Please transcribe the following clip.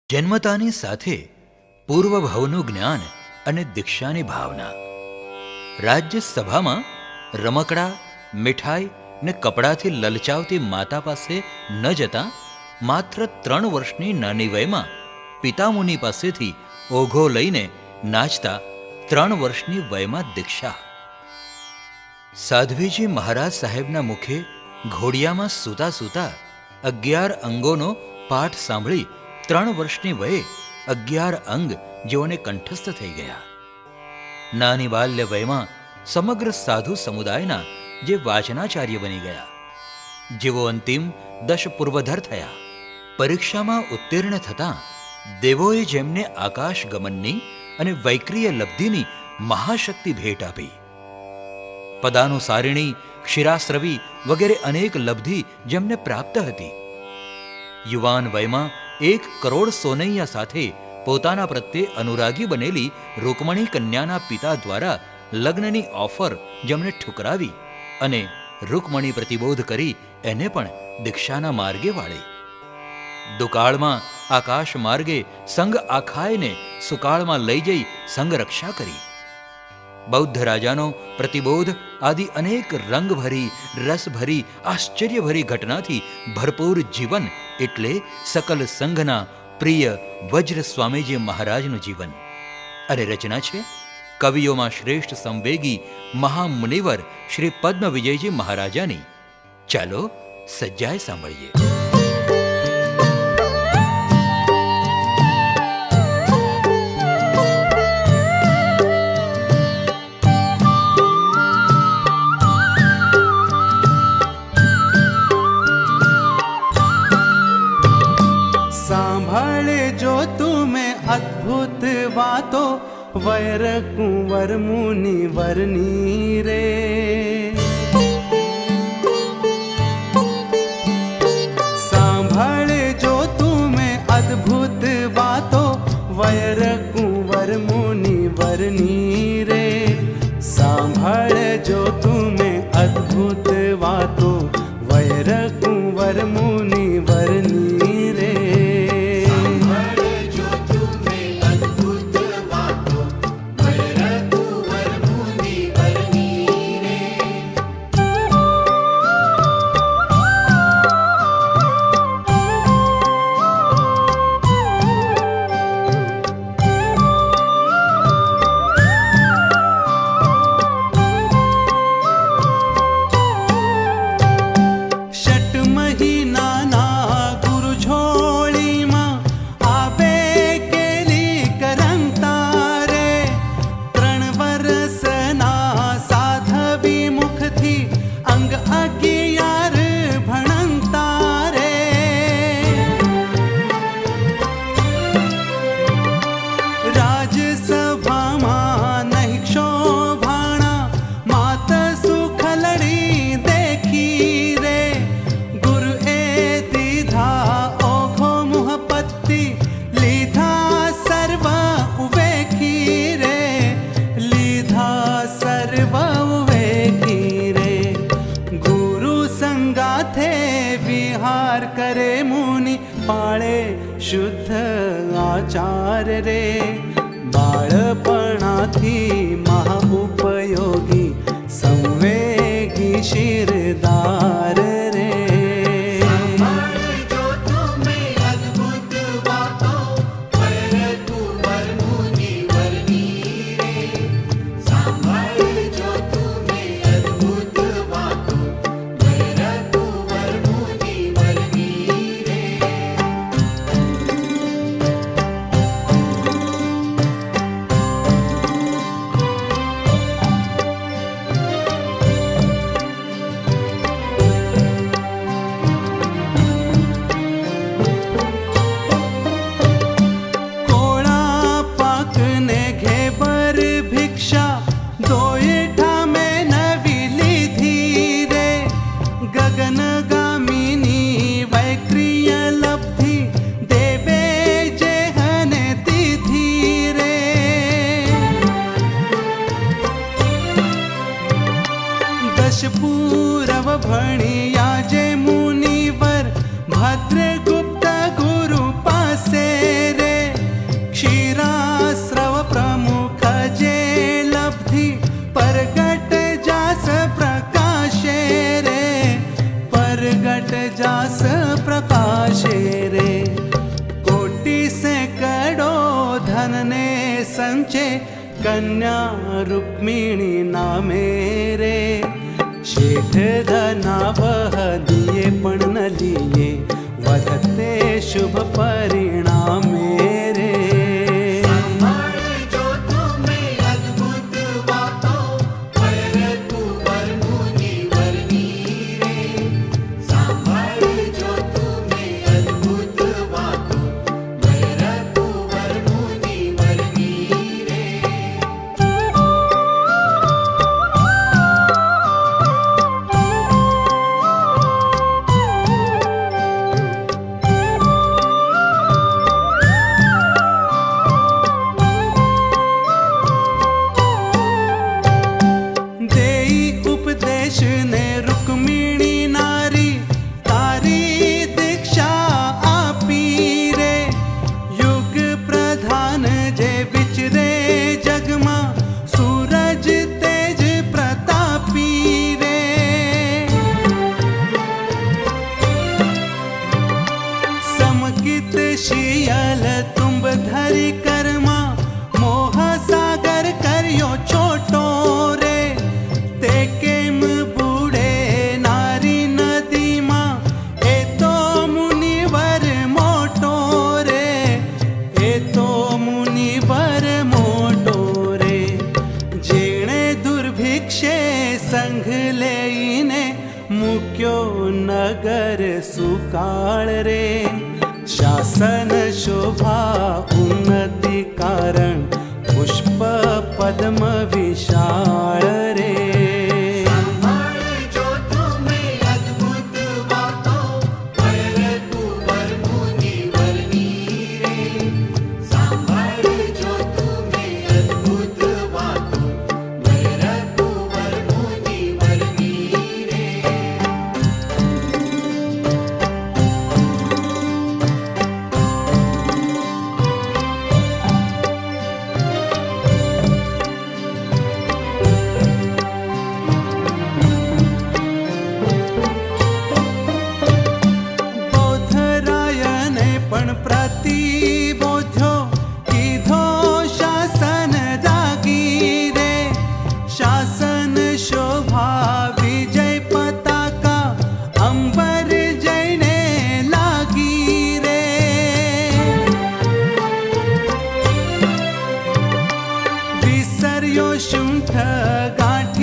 જન્મતાની સાથે પૂર્વભાવનું જ્ઞાન અને દીક્ષાની ભાવના. રાજ્યસભામાં રમકડા, મીઠાઈ ને કપડાથી લલચાવતી માતા પાસે ન જતા માત્ર 3 વર્ષની નાની વયમાં પિતામુનિ પાસેથી ઓઘો લઈને નાચતા 3 વર્ષની વયમાં દીક્ષા. સાધ્વીજી મહારાજ સાહેબના મુખે ઘોડિયામાં સૂતા સૂતા 11 અંગોનો પાઠ સાંભળી 3 વર્ષની વયે 11 અંગ જેઓને કંઠસ્થ થઈ ગયા. નાની બાલ્ય વયમાં સમગ્ર સાધુ સમુદાયના જે વાચનાચાર્ય બની ગયા, જેઓ અંતિમ 10 પૂર્વધર થયા. પરીક્ષામાં ઉત્તીર્ણ થતાં દેવોએ જેમને આકાશ ગમનની અને વૈક્રિય લબ્ધિની મહાશક્તિ ભેટ આપી. પદાનુસારિણી, ક્ષીરાસ્રવી વગેરે અનેક લબ્ધિ જેમને પ્રાપ્ત હતી. યુવાન વયમાં 1 કરોડ સોનૈયા સાથે પોતાના પ્રત્યે અનુરાગી બનેલી રૂકમણી કન્યાના પિતા દ્વારા લગ્નની ઓફર જેમણે ઠુકરાવી અને રૂકમણી પ્રતિબોધ કરી એને પણ દીક્ષાના માર્ગે વાળી. દુકાળમાં આકાશ માર્ગે સંઘ આખાયને સુકાળમાં લઈ જઈ સંઘ રક્ષા કરી. બૌદ્ધ રાજાનો પ્રતિબોધ આદિ અનેક રંગભરી, રસભરી, આશ્ચર્યભરી ઘટનાથી ભરપૂર જીવન એટલે સકલ સંઘના પ્રિય વજ્ર સ્વામીજી મહારાજનું જીવન. અને રચના છે કવિઓમાં શ્રેષ્ઠ સંવેગી મહામુનિવર શ્રી પદ્મ વિજયજી મહારાજાની. ચાલો સજ્જાએ સાંભળીએ. अद्भुत बातो वैर कुंवर मुनि वरनी रे. सांभळ जो तुम्हें अद्भुत बातो वैर कुंवर मुनि वरनी रे. सांभळ जो तुम्हें अद्भुत बातो वैर कुंवर मुनि वरनी रे. करे मुनि पाळे शुद्ध आचार रे. बाळपणाथी महा उपयोगी संवेगी शिरदार रे. संचे कन्या रुक्मिणी नामे रे शेठ धनावह दिए पण न लिए વધતે શુભ પરિણામે રે શિયલ તુંબ ધરી કરમાં મોહ સાગર કર્યો છોટો રે તે કેમ બુડે નારી નદીમાં એ તો મુનિવર મોટો રે એ તો મુનિવર મોટો રે જેણે દુર્ભિક્ષે સંઘ લઈને મૂક્યો નગર સુકાળ રે શાસન શોભા ઉન્નતિ કારણ પુષ્પ પદ્મ વિશાળ રે પ્રતિબોધ્યો કીધો શાસન જાગી રે શાસન શોભા વિજય પતાકા અંબર જઈને લાગી રે વિસર્યો શુંઠ ગાંઠ